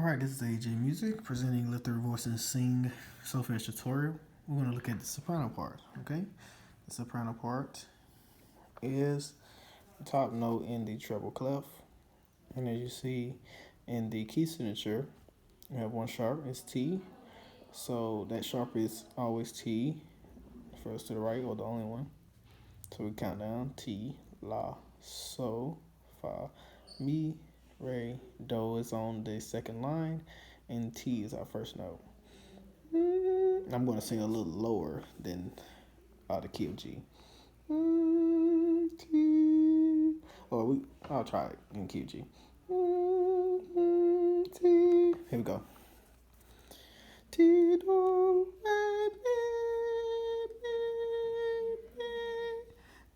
All right, this is AJ Music presenting Let the Voices Sing Solfege tutorial. We're going to look at the soprano part, okay? The soprano part is the top note in the treble clef. And as you see in the key signature, you have one sharp, it's T. So that sharp is always T, first to the right or the only one. So we count down T, La, So, Fa, Mi, Re, Do is on the second line, and T is our first note. I'm going to sing a little lower than the key of G. T. I'll try it in key of G. T. Here we go. Ti do re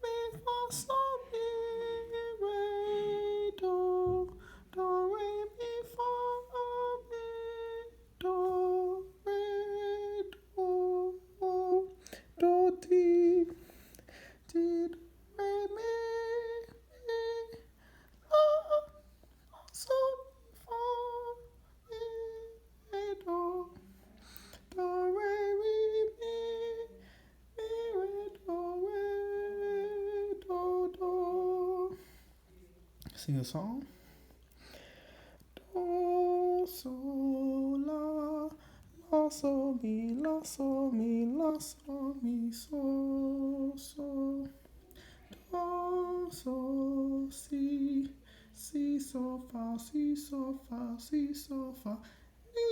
mi fa sol mi re do re mi fa mi do ti do re mi la sol fa mi re do re mi re do. Sing a song. Do so la la so mi la so mi la so mi so do so si so fa si so fa si so fa mi